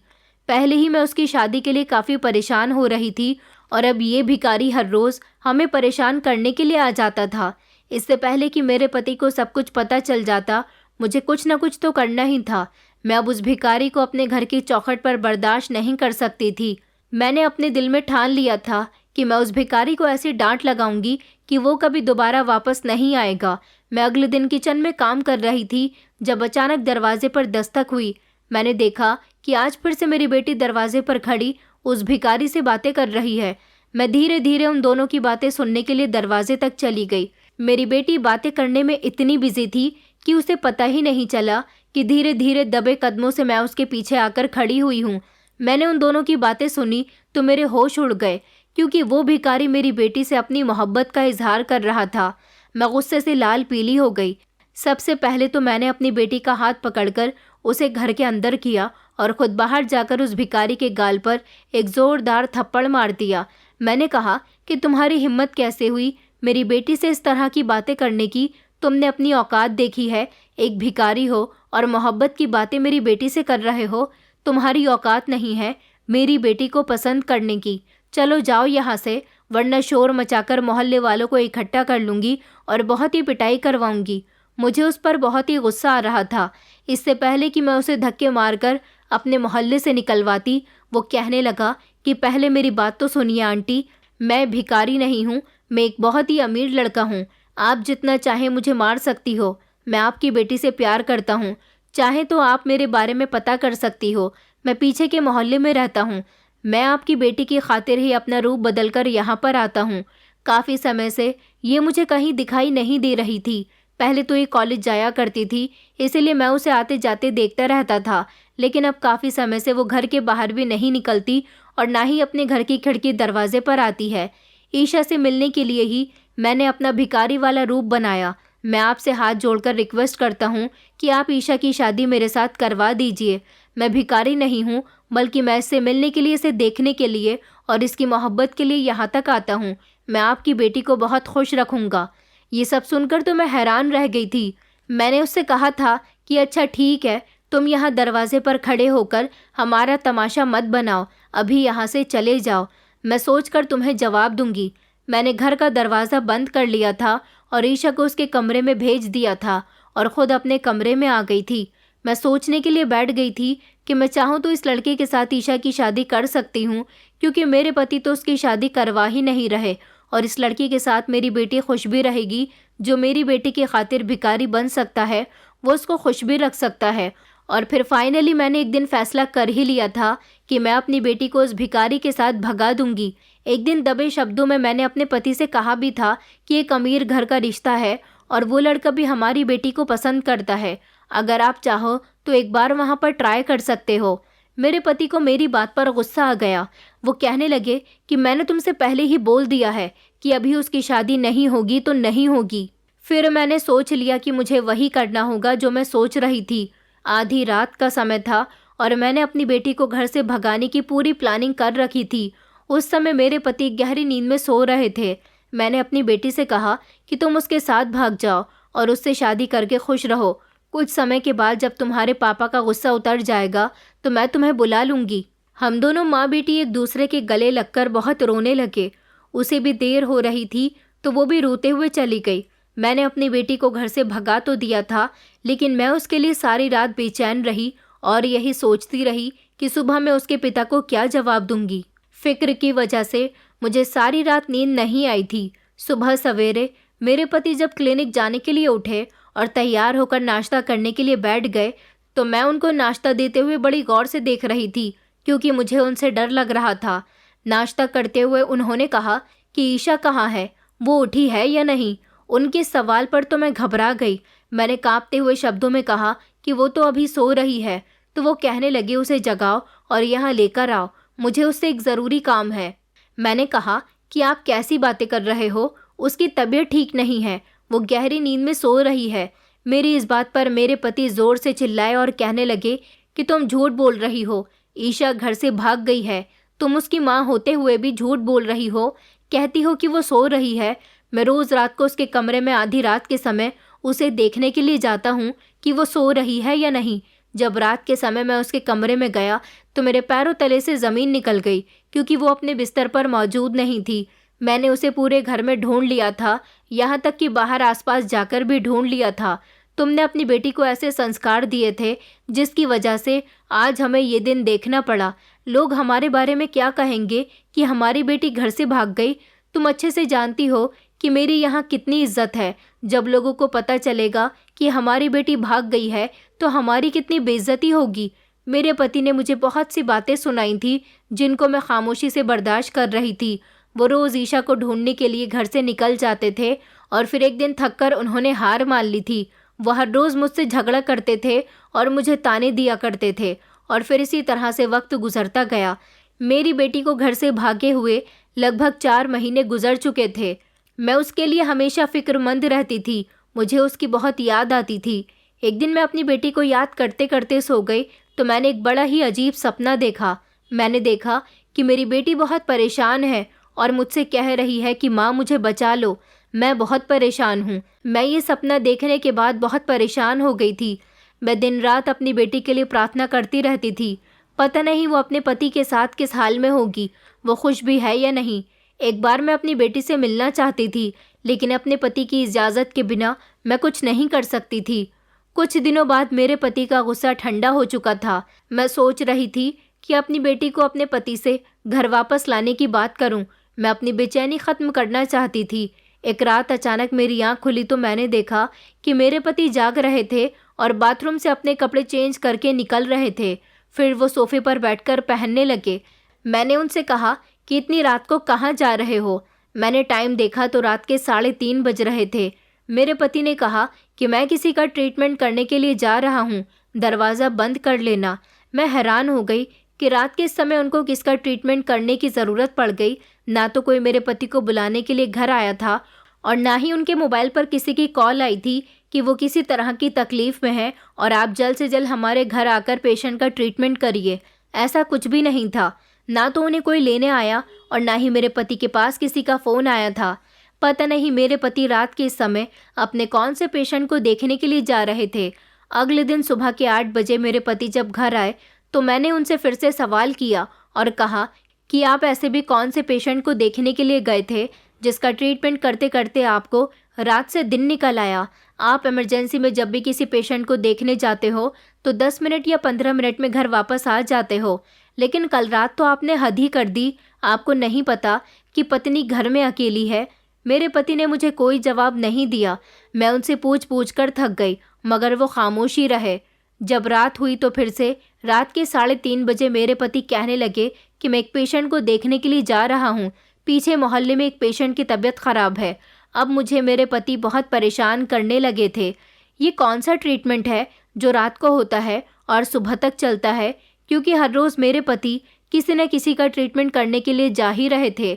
पहले ही मैं उसकी शादी के लिए काफ़ी परेशान हो रही थी और अब ये भिखारी हर रोज़ हमें परेशान करने के लिए आ जाता था। इससे पहले कि मेरे पति को सब कुछ पता चल जाता, मुझे कुछ न कुछ तो करना ही था। मैं अब उस भिखारी को अपने घर की चौखट पर बर्दाश्त नहीं कर सकती थी। मैंने अपने दिल में ठान लिया था कि मैं उस भिखारी को ऐसी डांट लगाऊंगी कि वो कभी दोबारा वापस नहीं आएगा। मैं अगले दिन किचन में काम कर रही थी जब अचानक दरवाजे पर दस्तक हुई। मैंने देखा कि आज फिर से मेरी बेटी दरवाजे पर खड़ी उस भिखारी से बातें कर रही है। मैं धीरे धीरे उन दोनों की बातें सुनने के लिए दरवाजे तक चली गई। मेरी बेटी बातें करने में इतनी बिजी थी कि उसे पता ही नहीं चला कि धीरे धीरे दबे कदमों से मैं उसके पीछे आकर खड़ी हुई हूँ। मैंने उन दोनों की बातें सुनी तो मेरे होश उड़ गए, क्योंकि वो भिखारी मेरी बेटी से अपनी मोहब्बत का इजहार कर रहा था। मैं गुस्से से लाल पीली हो गई। सबसे पहले तो मैंने अपनी बेटी का हाथ पकड़कर उसे घर के अंदर किया और खुद बाहर जाकर उस भिखारी के गाल पर एक जोरदार थप्पड़ मार दिया। मैंने कहा कि तुम्हारी हिम्मत कैसे हुई मेरी बेटी से इस तरह की बातें करने की? तुमने अपनी औकात देखी है? एक भिखारी हो और मोहब्बत की बातें मेरी बेटी से कर रहे हो। तुम्हारी औकात नहीं है मेरी बेटी को पसंद करने की। चलो जाओ यहाँ से, वरना शोर मचाकर मोहल्ले वालों को इकट्ठा कर लूँगी और बहुत ही पिटाई करवाऊँगी। मुझे उस पर बहुत ही गुस्सा आ रहा था। इससे पहले कि मैं उसे धक्के मारकर अपने मोहल्ले से निकलवाती, वो कहने लगा कि पहले मेरी बात तो सुनिए आंटी, मैं भिखारी नहीं हूँ, मैं एक बहुत ही अमीर लड़का हूँ। आप जितना चाहे मुझे मार सकती हो। मैं आपकी बेटी से प्यार करता हूँ। चाहे तो आप मेरे बारे में पता कर सकती हो। मैं पीछे के मोहल्ले में रहता हूँ। मैं आपकी बेटी की खातिर ही अपना रूप बदलकर यहाँ पर आता हूँ। काफ़ी समय से ये मुझे कहीं दिखाई नहीं दे रही थी। पहले तो ये कॉलेज जाया करती थी, इसीलिए मैं उसे आते जाते देखता रहता था, लेकिन अब काफ़ी समय से वो घर के बाहर भी नहीं निकलती और ना ही अपने घर की खिड़की दरवाजे पर आती है। ईशा से मिलने के लिए ही मैंने अपना भिखारी वाला रूप बनाया। मैं आपसे हाथ जोड़कर रिक्वेस्ट करता हूँ कि आप ईशा की शादी मेरे साथ करवा दीजिए। मैं भिखारी नहीं हूँ, बल्कि मैं इससे मिलने के लिए, इसे देखने के लिए और इसकी मोहब्बत के लिए यहाँ तक आता हूँ। मैं आपकी बेटी को बहुत खुश रखूँगा। ये सब सुनकर तो मैं हैरान रह गई थी। मैंने उससे कहा था कि अच्छा ठीक है, तुम यहाँ दरवाजे पर खड़े होकर हमारा तमाशा मत बनाओ, अभी यहाँ से चले जाओ, मैं सोचकर तुम्हें जवाब दूंगी। मैंने घर का दरवाज़ा बंद कर लिया था और ईशा को उसके कमरे में भेज दिया था और ख़ुद अपने कमरे में आ गई थी। मैं सोचने के लिए बैठ गई थी कि मैं चाहूँ तो इस लड़के के साथ ईशा की शादी कर सकती हूँ, क्योंकि मेरे पति तो उसकी शादी करवा ही नहीं रहे और इस लड़की के साथ मेरी बेटी खुश भी रहेगी। जो मेरी बेटी की खातिर भिखारी बन सकता है वो उसको खुश भी रख सकता है और फिर फाइनली मैंने एक दिन फैसला कर ही लिया था कि मैं अपनी बेटी को उस भिखारी के साथ भगा दूंगी। एक दिन दबे शब्दों में मैंने अपने पति से कहा भी था कि एक अमीर घर का रिश्ता है और वो लड़का भी हमारी बेटी को पसंद करता है। अगर आप चाहो तो एक बार वहाँ पर ट्राई कर सकते हो। मेरे पति को मेरी बात पर गुस्सा आ गया। वो कहने लगे कि मैंने तुमसे पहले ही बोल दिया है कि अभी उसकी शादी नहीं होगी तो नहीं होगी। फिर मैंने सोच लिया कि मुझे वही करना होगा जो मैं सोच रही थी। आधी रात का समय था और मैंने अपनी बेटी को घर से भगाने की पूरी प्लानिंग कर रखी थी। उस समय मेरे पति गहरी नींद में सो रहे थे। मैंने अपनी बेटी से कहा कि तुम उसके साथ भाग जाओ और उससे शादी करके खुश रहो। कुछ समय के बाद जब तुम्हारे पापा का गुस्सा उतर जाएगा तो मैं तुम्हें बुला लूँगी। हम दोनों माँ बेटी एक दूसरे के गले लगकर बहुत रोने लगे। उसे भी देर हो रही थी तो वो भी रोते हुए चली गई। मैंने अपनी बेटी को घर से भगा तो दिया था, लेकिन मैं उसके लिए सारी रात बेचैन रही और यही सोचती रही कि सुबह मैं उसके पिता को क्या जवाब दूंगी। फिक्र की वजह से मुझे सारी रात नींद नहीं आई थी। सुबह सवेरे मेरे पति जब क्लिनिक जाने के लिए उठे और तैयार होकर नाश्ता करने के लिए बैठ गए तो मैं उनको नाश्ता देते हुए बड़ी गौर से देख रही थी, क्योंकि मुझे उनसे डर लग रहा था। नाश्ता करते हुए उन्होंने कहा कि ईशा कहाँ है, वो उठी है या नहीं। उनके सवाल पर तो मैं घबरा गई। मैंने कांपते हुए शब्दों में कहा कि वो तो अभी सो रही है। तो वो कहने लगे उसे जगाओ और यहाँ लेकर आओ, मुझे उससे एक ज़रूरी काम है। मैंने कहा कि आप कैसी बातें कर रहे हो, उसकी तबीयत ठीक नहीं है, वो गहरी नींद में सो रही है। मेरी इस बात पर मेरे पति ज़ोर से चिल्लाए और कहने लगे कि तुम झूठ बोल रही हो, ईशा घर से भाग गई है। तुम उसकी माँ होते हुए भी झूठ बोल रही हो, कहती हो कि वो सो रही है। मैं रोज़ रात को उसके कमरे में आधी रात के समय उसे देखने के लिए जाता हूँ कि वो सो रही है या नहीं। जब रात के समय मैं उसके कमरे में गया तो मेरे पैरों तले से ज़मीन निकल गई, क्योंकि वो अपने बिस्तर पर मौजूद नहीं थी। मैंने उसे पूरे घर में ढूंढ लिया था, यहाँ तक कि बाहर आसपास जाकर भी ढूंढ लिया था। तुमने अपनी बेटी को ऐसे संस्कार दिए थे जिसकी वजह से आज हमें ये दिन देखना पड़ा। लोग हमारे बारे में क्या कहेंगे कि हमारी बेटी घर से भाग गई। तुम अच्छे से जानती हो कि मेरी यहाँ कितनी इज्जत है। जब लोगों को पता चलेगा कि हमारी बेटी भाग गई है तो हमारी कितनी बेइज्जती होगी। मेरे पति ने मुझे बहुत सी बातें सुनाई थी जिनको मैं खामोशी से बर्दाश्त कर रही थी। वो रोज़ ईशा को ढूंढने के लिए घर से निकल जाते थे और फिर एक दिन थककर उन्होंने हार मान ली थी। वो हर रोज़ मुझसे झगड़ा करते थे और मुझे ताने दिया करते थे और फिर इसी तरह से वक्त गुजरता गया। मेरी बेटी को घर से भागे हुए लगभग 4 महीने गुजर चुके थे। मैं उसके लिए हमेशा फिक्रमंद रहती थी, मुझे उसकी बहुत याद आती थी। एक दिन मैं अपनी बेटी को याद करते करते सो गई तो मैंने एक बड़ा ही अजीब सपना देखा। मैंने देखा कि मेरी बेटी बहुत परेशान है और मुझसे कह रही है कि माँ मुझे बचा लो, मैं बहुत परेशान हूँ। मैं ये सपना देखने के बाद बहुत परेशान हो गई थी। मैं दिन रात अपनी बेटी के लिए प्रार्थना करती रहती थी। पता नहीं वो अपने पति के साथ किस हाल में होगी, वो खुश भी है या नहीं। एक बार मैं अपनी बेटी से मिलना चाहती थी, लेकिन अपने पति की इजाज़त के बिना मैं कुछ नहीं कर सकती थी। कुछ दिनों बाद मेरे पति का गुस्सा ठंडा हो चुका था। मैं सोच रही थी कि अपनी बेटी को अपने पति से घर वापस लाने की बात करूं। मैं अपनी बेचैनी ख़त्म करना चाहती थी। एक रात अचानक मेरी आँख खुली तो मैंने देखा कि मेरे पति जाग रहे थे और बाथरूम से अपने कपड़े चेंज करके निकल रहे थे। फिर वो सोफे पर बैठकर पहनने लगे। मैंने उनसे कहा कि इतनी रात को कहाँ जा रहे हो। मैंने टाइम देखा तो रात के 3:30 बज रहे थे। मेरे पति ने कहा कि मैं किसी का ट्रीटमेंट करने के लिए जा रहा हूँ, दरवाज़ा बंद कर लेना। मैं हैरान हो गई कि रात के समय उनको किसका ट्रीटमेंट करने की ज़रूरत पड़ गई। ना तो कोई मेरे पति को बुलाने के लिए घर आया था और ना ही उनके मोबाइल पर किसी की कॉल आई थी कि वो किसी तरह की तकलीफ़ में है और आप जल्द से जल्द हमारे घर आकर पेशेंट का ट्रीटमेंट करिए। ऐसा कुछ भी नहीं था। ना तो उन्हें कोई लेने आया और ना ही मेरे पति के पास किसी का फ़ोन आया था। पता नहीं मेरे पति रात के इस समय अपने कौन से पेशेंट को देखने के लिए जा रहे थे। अगले दिन सुबह के 8 बजे मेरे पति जब घर आए तो मैंने उनसे फिर से सवाल किया और कहा कि आप ऐसे भी कौन से पेशेंट को देखने के लिए गए थे जिसका ट्रीटमेंट करते करते आपको रात से दिन निकल आया। आप इमरजेंसी में जब भी किसी पेशेंट को देखने जाते हो तो 10 मिनट या 15 मिनट में घर वापस आ जाते हो, लेकिन कल रात तो आपने हद ही कर दी। आपको नहीं पता कि पत्नी घर में अकेली है। मेरे पति ने मुझे कोई जवाब नहीं दिया। मैं उनसे पूछ पूछ कर थक गई, मगर वो खामोश ही रहे। जब रात हुई तो फिर से रात के 3:30 बजे मेरे पति कहने लगे कि मैं एक पेशेंट को देखने के लिए जा रहा हूँ। पीछे मोहल्ले में एक पेशेंट की तबीयत खराब है। अब मुझे मेरे पति बहुत परेशान करने लगे थे। ये कौन सा ट्रीटमेंट है जो रात को होता है और सुबह तक चलता है? क्योंकि हर रोज़ मेरे पति किसी न किसी का ट्रीटमेंट करने के लिए जा ही रहे थे।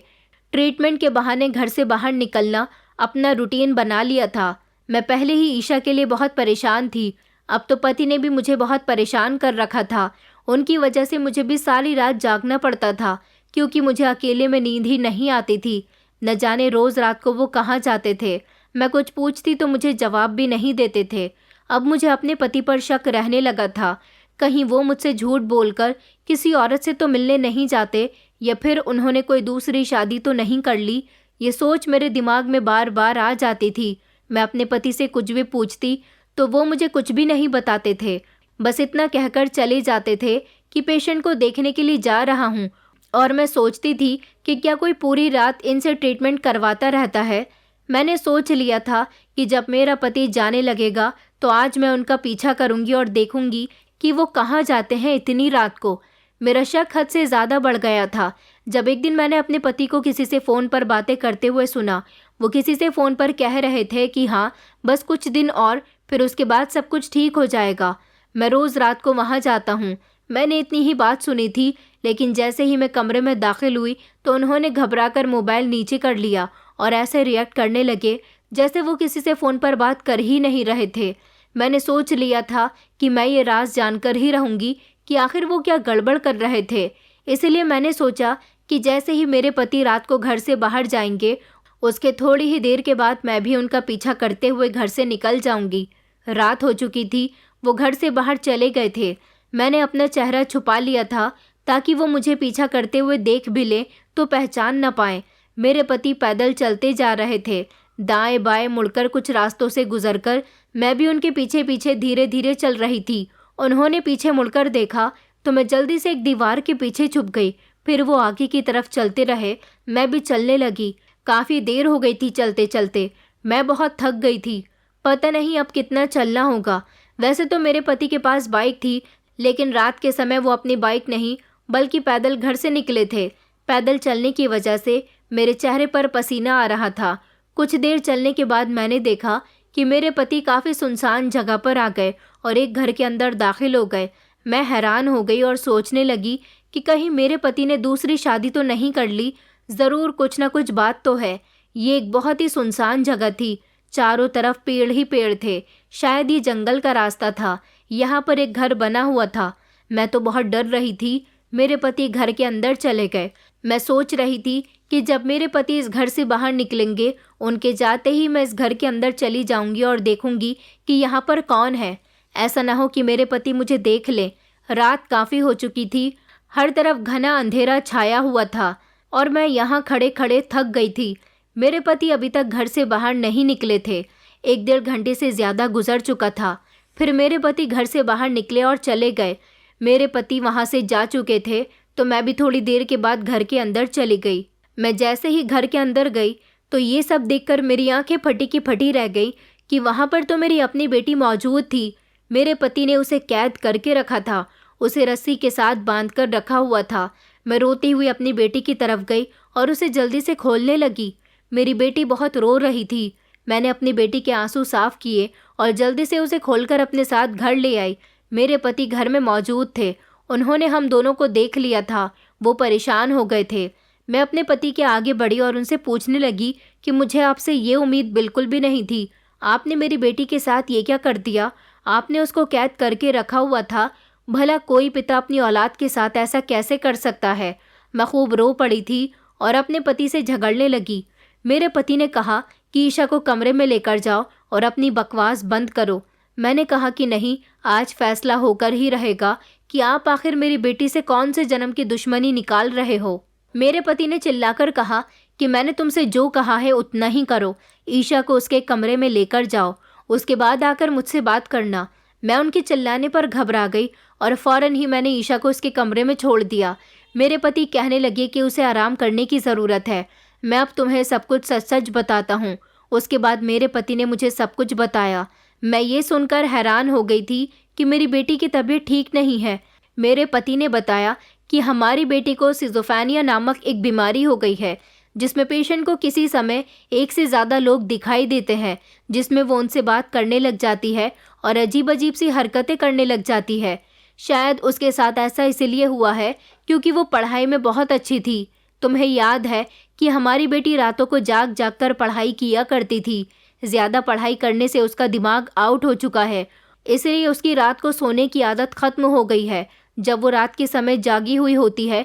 ट्रीटमेंट के बहाने घर से बाहर निकलना अपना रूटीन बना लिया था। मैं पहले ही ईशा के लिए बहुत परेशान थी, अब तो पति ने भी मुझे बहुत परेशान कर रखा था। उनकी वजह से मुझे भी सारी रात जागना पड़ता था, क्योंकि मुझे अकेले में नींद ही नहीं आती थी। न जाने रोज़ रात को वो कहाँ जाते थे। मैं कुछ पूछती तो मुझे जवाब भी नहीं देते थे। अब मुझे अपने पति पर शक रहने लगा था। कहीं वो मुझसे झूठ बोलकर किसी औरत से तो मिलने नहीं जाते, या फिर उन्होंने कोई दूसरी शादी तो नहीं कर ली। ये सोच मेरे दिमाग में बार बार आ जाती थी। मैं अपने पति से कुछ भी पूछती तो वो मुझे कुछ भी नहीं बताते थे। बस इतना कहकर चले जाते थे कि पेशेंट को देखने के लिए जा रहा हूँ। और मैं सोचती थी कि क्या कोई पूरी रात इनसे ट्रीटमेंट करवाता रहता है। मैंने सोच लिया था कि जब मेरा पति जाने लगेगा तो आज मैं उनका पीछा करूँगी और देखूँगी कि वो कहाँ जाते हैं इतनी रात को। मेरा शक हद से ज़्यादा बढ़ गया था जब एक दिन मैंने अपने पति को किसी से फ़ोन पर बातें करते हुए सुना। वो किसी से फ़ोन पर कह रहे थे कि हाँ, बस कुछ दिन और, फिर उसके बाद सब कुछ ठीक हो जाएगा। मैं रोज़ रात को वहाँ जाता हूँ। मैंने इतनी ही बात सुनी थी, लेकिन जैसे ही मैं कमरे में दाखिल हुई तो उन्होंने घबराकर मोबाइल नीचे कर लिया और ऐसे रिएक्ट करने लगे जैसे वो किसी से फ़ोन पर बात कर ही नहीं रहे थे। मैंने सोच लिया था कि मैं ये राज जानकर ही रहूँगी कि आखिर वो क्या गड़बड़ कर रहे थे। इसलिए मैंने सोचा कि जैसे ही मेरे पति रात को घर से बाहर जाएंगे, उसके थोड़ी ही देर के बाद मैं भी उनका पीछा करते हुए घर से निकल जाऊंगी। रात हो चुकी थी, वो घर से बाहर चले गए थे। मैंने अपना चेहरा छुपा लिया था ताकि वो मुझे पीछा करते हुए देख भी ले तो पहचान न पाएं। मेरे पति पैदल चलते जा रहे थे। दाएं बाएं मुड़कर कुछ रास्तों से गुजरकर मैं भी उनके पीछे पीछे धीरे धीरे चल रही थी। उन्होंने पीछे मुड़कर देखा तो मैं जल्दी से एक दीवार के पीछे छुप गई। फिर वो आगे की तरफ चलते रहे, मैं भी चलने लगी। काफ़ी देर हो गई थी चलते चलते। मैं बहुत थक गई थी। पता नहीं अब कितना चलना होगा। वैसे तो मेरे पति के पास बाइक थी, लेकिन रात के समय वो अपनी बाइक नहीं बल्कि पैदल घर से निकले थे। पैदल चलने की वजह से मेरे चेहरे पर पसीना आ रहा था। कुछ देर चलने के बाद मैंने देखा कि मेरे पति काफ़ी सुनसान जगह पर आ गए और एक घर के अंदर दाखिल हो गए। मैं हैरान हो गई और सोचने लगी कि कहीं मेरे पति ने दूसरी शादी तो नहीं कर ली। ज़रूर कुछ ना कुछ बात तो है। ये एक बहुत ही सुनसान जगह थी। चारों तरफ पेड़ ही पेड़ थे। शायद ये जंगल का रास्ता था। यहाँ पर एक घर बना हुआ था। मैं तो बहुत डर रही थी। मेरे पति घर के अंदर चले गए। मैं सोच रही थी कि जब मेरे पति इस घर से बाहर निकलेंगे, उनके जाते ही मैं इस घर के अंदर चली जाऊंगी और देखूंगी कि यहाँ पर कौन है। ऐसा ना हो कि मेरे पति मुझे देख लें। रात काफ़ी हो चुकी थी। हर तरफ घना अंधेरा छाया हुआ था और मैं यहाँ खड़े खड़े थक गई थी। मेरे पति अभी तक घर से बाहर नहीं निकले थे। 1-1.5 घंटे से ज़्यादा गुजर चुका था। फिर मेरे पति घर से बाहर निकले और चले गए। मेरे पति वहाँ से जा चुके थे तो मैं भी थोड़ी देर के बाद घर के अंदर चली गई। मैं जैसे ही घर के अंदर गई तो ये सब देखकर मेरी आंखें फटी की फटी रह गई कि वहाँ पर तो मेरी अपनी बेटी मौजूद थी। मेरे पति ने उसे कैद करके रखा था। उसे रस्सी के साथ बांध कर रखा हुआ था। मैं रोती हुई अपनी बेटी की तरफ गई और उसे जल्दी से खोलने लगी। मेरी बेटी बहुत रो रही थी। मैंने अपनी बेटी के आंसू साफ किए और जल्दी से उसे खोलकर अपने साथ घर ले आई। मेरे पति घर में मौजूद थे। उन्होंने हम दोनों को देख लिया था। वो परेशान हो गए थे। मैं अपने पति के आगे बढ़ी और उनसे पूछने लगी कि मुझे आपसे ये उम्मीद बिल्कुल भी नहीं थी। आपने मेरी बेटी के साथ ये क्या कर दिया? आपने उसको कैद करके रखा हुआ था। भला कोई पिता अपनी औलाद के साथ ऐसा कैसे कर सकता है? मैं खूब रो पड़ी थी और अपने पति से झगड़ने लगी। मेरे पति ने कहा कि ईशा को कमरे में लेकर जाओ और अपनी बकवास बंद करो। मैंने कहा कि नहीं, आज फैसला होकर ही रहेगा कि आप आखिर मेरी बेटी से कौन से जन्म की दुश्मनी निकाल रहे हो। मेरे पति ने चिल्लाकर कहा कि मैंने तुमसे जो कहा है उतना ही करो। ईशा को उसके कमरे में लेकर जाओ, उसके बाद आकर मुझसे बात करना। मैं उनके चिल्लाने पर घबरा गई और फ़ौरन ही मैंने ईशा को उसके कमरे में छोड़ दिया। मेरे पति कहने लगे कि उसे आराम करने की ज़रूरत है। मैं अब तुम्हें सब कुछ सच सच बताता हूँ। उसके बाद मेरे पति ने मुझे सब कुछ बताया। मैं ये सुनकर हैरान हो गई थी कि मेरी बेटी की तबीयत ठीक नहीं है। मेरे पति ने बताया कि हमारी बेटी को सिजोफ्रेनिया नामक एक बीमारी हो गई है, जिसमें पेशेंट को किसी समय एक से ज़्यादा लोग दिखाई देते हैं, जिसमें वो उनसे बात करने लग जाती है और अजीब अजीब सी हरकतें करने लग जाती है। शायद उसके साथ ऐसा इसलिए हुआ है क्योंकि वो पढ़ाई में बहुत अच्छी थी। तुम्हें याद है कि हमारी बेटी रातों को जाग जाग कर पढ़ाई किया करती थी। ज़्यादा पढ़ाई करने से उसका दिमाग आउट हो चुका है, इसलिए उसकी रात को सोने की आदत खत्म हो गई है। जब वो रात के समय जागी हुई होती है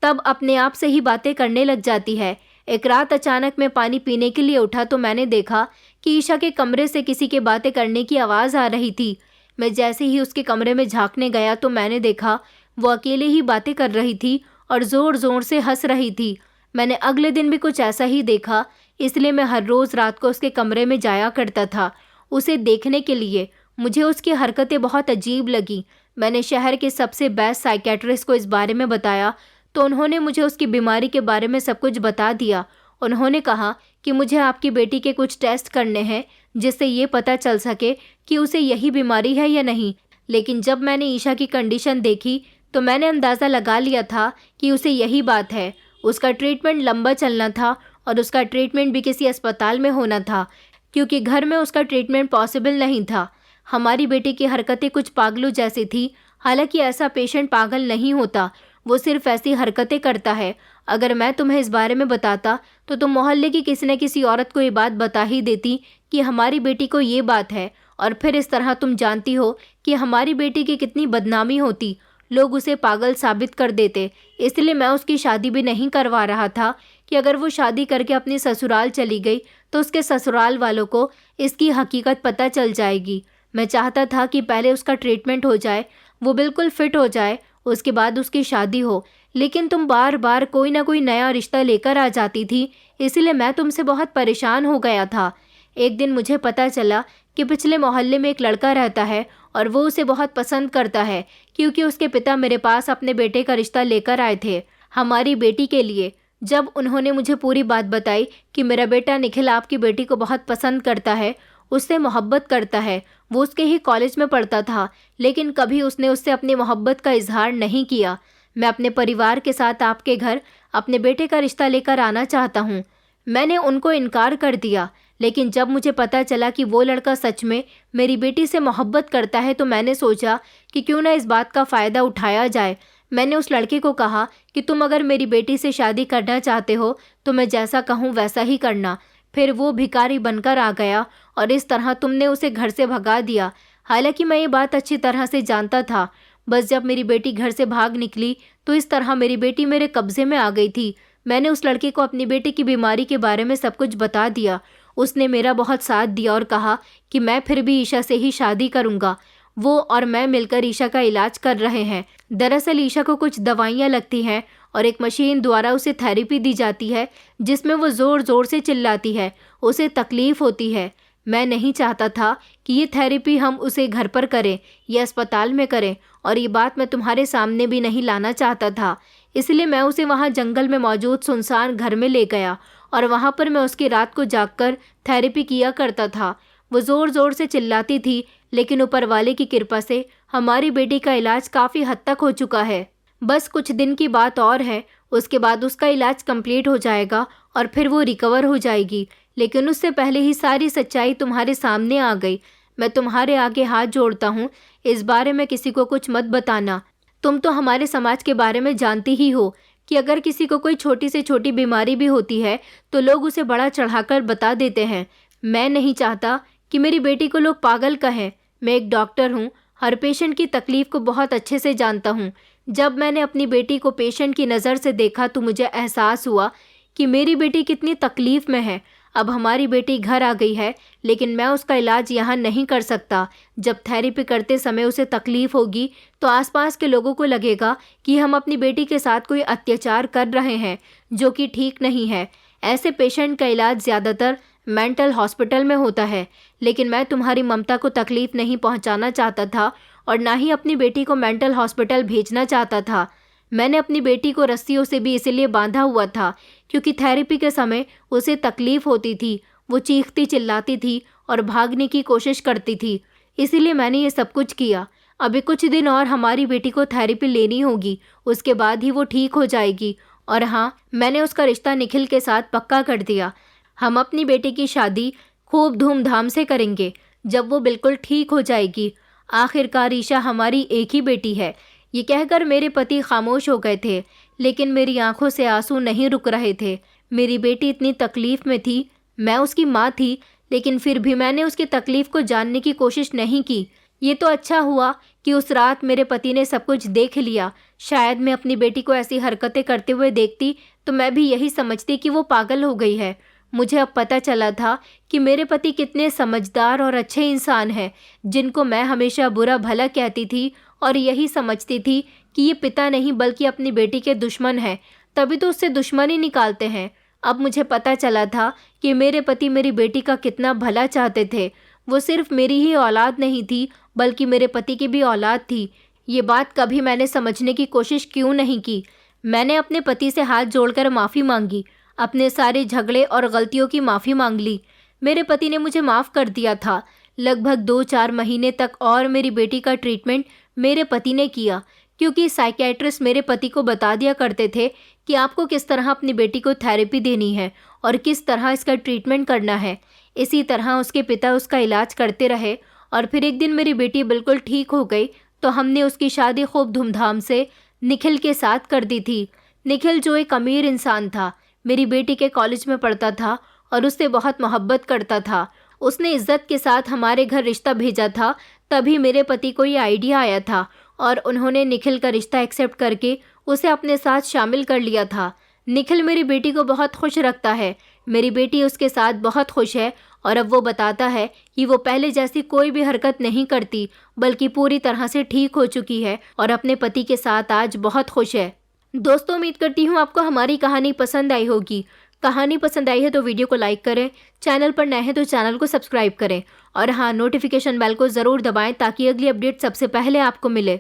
तब अपने आप से ही बातें करने लग जाती है। एक रात अचानक मैं पानी पीने के लिए उठा तो मैंने देखा कि ईशा के कमरे से किसी के बातें करने की आवाज़ आ रही थी। मैं जैसे ही उसके कमरे में झांकने गया तो मैंने देखा वो अकेले ही बातें कर रही थी और ज़ोर ज़ोर से हंस रही थी। मैंने अगले दिन भी कुछ ऐसा ही देखा, इसलिए मैं हर रोज़ रात को उसके कमरे में जाया करता था उसे देखने के लिए। मुझे उसकी हरकतें बहुत अजीब लगी। मैंने शहर के सबसे बेस्ट साइकेट्रिस्ट को इस बारे में बताया तो उन्होंने मुझे उसकी बीमारी के बारे में सब कुछ बता दिया। उन्होंने कहा कि मुझे आपकी बेटी के कुछ टेस्ट करने हैं जिससे ये पता चल सके कि उसे यही बीमारी है या नहीं। लेकिन जब मैंने ईशा की कंडीशन देखी तो मैंने अंदाज़ा लगा लिया था कि उसे यही बात है। उसका ट्रीटमेंट लंबा चलना था और उसका ट्रीटमेंट भी किसी अस्पताल में होना था, क्योंकि घर में उसका ट्रीटमेंट पॉसिबल नहीं था। हमारी बेटी की हरकतें कुछ पागलों जैसी थी। हालांकि ऐसा पेशेंट पागल नहीं होता, वो सिर्फ ऐसी हरकतें करता है। अगर मैं तुम्हें इस बारे में बताता तो तुम मोहल्ले की किसी न किसी औरत को ये बात बता ही देती कि हमारी बेटी को ये बात है, और फिर इस तरह तुम जानती हो कि हमारी बेटी की कितनी बदनामी होती। लोग उसे पागल साबित कर देते। इसलिए मैं उसकी शादी भी नहीं करवा रहा था कि अगर वो शादी करके अपने ससुराल चली गई तो उसके ससुराल वालों को इसकी हकीकत पता चल जाएगी। मैं चाहता था कि पहले उसका ट्रीटमेंट हो जाए, वो बिल्कुल फिट हो जाए, उसके बाद उसकी शादी हो। लेकिन तुम बार बार कोई ना कोई नया रिश्ता लेकर आ जाती थी, इसलिए मैं तुमसे बहुत परेशान हो गया था। एक दिन मुझे पता चला कि पिछले मोहल्ले में एक लड़का रहता है और वो उसे बहुत पसंद करता है, क्योंकि उसके पिता मेरे पास अपने बेटे का रिश्ता लेकर आए थे हमारी बेटी के लिए। जब उन्होंने मुझे पूरी बात बताई कि मेरा बेटा निखिल आपकी बेटी को बहुत पसंद करता है, उससे मोहब्बत करता है, वो उसके ही कॉलेज में पढ़ता था, लेकिन कभी उसने उससे अपनी मोहब्बत का इजहार नहीं किया। मैं अपने परिवार के साथ आपके घर अपने बेटे का रिश्ता लेकर आना चाहता हूँ। मैंने उनको इनकार कर दिया, लेकिन जब मुझे पता चला कि वो लड़का सच में मेरी बेटी से मोहब्बत करता है तो मैंने सोचा कि क्यों ना इस बात का फ़ायदा उठाया जाए। मैंने उस लड़के को कहा कि तुम अगर मेरी बेटी से शादी करना चाहते हो तो मैं जैसा कहूँ वैसा ही करना। फिर वो भिखारी बनकर आ गया और इस तरह तुमने उसे घर से भगा दिया। हालांकि मैं ये बात अच्छी तरह से जानता था, बस जब मेरी बेटी घर से भाग निकली तो इस तरह मेरी बेटी मेरे कब्जे में आ गई थी। मैंने उस लड़के को अपनी बेटी की बीमारी के बारे में सब कुछ बता दिया। उसने मेरा बहुत साथ दिया और कहा कि मैं फिर भी ईशा से ही शादी करूंगा। वो और मैं मिलकर ईशा का इलाज कर रहे हैं। दरअसल ईशा को कुछ दवाइयाँ लगती हैं और एक मशीन द्वारा उसे थेरेपी दी जाती है जिसमें वो ज़ोर ज़ोर से चिल्लाती है, उसे तकलीफ़ होती है। मैं नहीं चाहता था कि ये थेरेपी हम उसे घर पर करें या अस्पताल में करें, और ये बात मैं तुम्हारे सामने भी नहीं लाना चाहता था। इसलिए मैं उसे वहाँ जंगल में मौजूद सुनसान घर में ले गया और वहाँ पर मैं उसकी रात को जागकर थेरेपी किया करता था। वो ज़ोर ज़ोर से चिल्लाती थी, लेकिन ऊपर वाले की कृपा से हमारी बेटी का इलाज काफ़ी हद तक हो चुका है। बस कुछ दिन की बात और है, उसके बाद उसका इलाज कंप्लीट हो जाएगा और फिर वो रिकवर हो जाएगी। लेकिन उससे पहले ही सारी सच्चाई तुम्हारे सामने आ गई। मैं तुम्हारे आगे हाथ जोड़ता हूँ, इस बारे में किसी को कुछ मत बताना। तुम तो हमारे समाज के बारे में जानती ही हो कि अगर किसी को कोई छोटी से छोटी बीमारी भी होती है तो लोग उसे बड़ा चढ़ाकर बता देते हैं। मैं नहीं चाहता कि मेरी बेटी को लोग पागल कहें। मैं एक डॉक्टर हूँ, हर पेशेंट की तकलीफ़ को बहुत अच्छे से जानता हूँ। जब मैंने अपनी बेटी को पेशेंट की नज़र से देखा तो मुझे एहसास हुआ कि मेरी बेटी कितनी तकलीफ़ में है। अब हमारी बेटी घर आ गई है, लेकिन मैं उसका इलाज यहाँ नहीं कर सकता। जब थेरेपी करते समय उसे तकलीफ़ होगी तो आसपास के लोगों को लगेगा कि हम अपनी बेटी के साथ कोई अत्याचार कर रहे हैं, जो कि ठीक नहीं है। ऐसे पेशेंट का इलाज ज़्यादातर मेंटल हॉस्पिटल में होता है, लेकिन मैं तुम्हारी ममता को तकलीफ़ नहीं पहुँचाना चाहता था और ना ही अपनी बेटी को मेंटल हॉस्पिटल भेजना चाहता था। मैंने अपनी बेटी को रस्सियों से भी इसलिए बांधा हुआ था क्योंकि थेरेपी के समय उसे तकलीफ़ होती थी। वो चीखती चिल्लाती थी और भागने की कोशिश करती थी, इसीलिए मैंने ये सब कुछ किया। अभी कुछ दिन और हमारी बेटी को थेरेपी लेनी होगी, उसके बाद ही वो ठीक हो जाएगी। और हाँ, मैंने उसका रिश्ता निखिल के साथ पक्का कर दिया। हम अपनी बेटी की शादी खूब धूमधाम से करेंगे जब वो बिल्कुल ठीक हो जाएगी। आखिरकार ईशा हमारी एक ही बेटी है। ये कहकर मेरे पति खामोश हो गए थे, लेकिन मेरी आंखों से आंसू नहीं रुक रहे थे। मेरी बेटी इतनी तकलीफ में थी, मैं उसकी माँ थी, लेकिन फिर भी मैंने उसकी तकलीफ को जानने की कोशिश नहीं की। ये तो अच्छा हुआ कि उस रात मेरे पति ने सब कुछ देख लिया। शायद मैं अपनी बेटी को ऐसी हरकतें करते हुए देखती तो मैं भी यही समझती कि वो पागल हो गई है। मुझे अब पता चला था कि मेरे पति कितने समझदार और अच्छे इंसान हैं, जिनको मैं हमेशा बुरा भला कहती थी और यही समझती थी कि ये पिता नहीं बल्कि अपनी बेटी के दुश्मन हैं, तभी तो उससे दुश्मनी निकालते हैं। अब मुझे पता चला था कि मेरे पति मेरी बेटी का कितना भला चाहते थे। वो सिर्फ मेरी ही औलाद नहीं थी बल्कि मेरे पति की भी औलाद थी। ये बात कभी मैंने समझने की कोशिश क्यों नहीं की। मैंने अपने पति से हाथ जोड़कर माफ़ी मांगी, अपने सारे झगड़े और गलतियों की माफ़ी मांग ली। मेरे पति ने मुझे माफ़ कर दिया था। लगभग 2-4 महीने तक और मेरी बेटी का ट्रीटमेंट मेरे पति ने किया, क्योंकि साइकियाट्रिस्ट मेरे पति को बता दिया करते थे कि आपको किस तरह अपनी बेटी को थेरेपी देनी है और किस तरह इसका ट्रीटमेंट करना है। इसी तरह उसके पिता उसका इलाज करते रहे और फिर एक दिन मेरी बेटी बिल्कुल ठीक हो गई तो हमने उसकी शादी खूब धूमधाम से निखिल के साथ कर दी थी। निखिल जो एक अमीर इंसान था, मेरी बेटी के कॉलेज में पढ़ता था और उससे बहुत मोहब्बत करता था। उसने इज्जत के साथ हमारे घर रिश्ता भेजा था। तभी मेरे पति को ये आइडिया आया था और उन्होंने निखिल का रिश्ता एक्सेप्ट करके उसे अपने साथ शामिल कर लिया था। निखिल मेरी बेटी को बहुत खुश रखता है। मेरी बेटी उसके साथ बहुत खुश है और अब वो बताता है कि वो पहले जैसी कोई भी हरकत नहीं करती बल्कि पूरी तरह से ठीक हो चुकी है और अपने पति के साथ आज बहुत खुश है। दोस्तों, उम्मीद करती हूँ आपको हमारी कहानी पसंद आई होगी। कहानी पसंद आई है तो वीडियो को लाइक करें, चैनल पर नए हैं तो चैनल को सब्सक्राइब करें और हाँ, नोटिफिकेशन बेल को ज़रूर दबाएं ताकि अगली अपडेट सबसे पहले आपको मिले।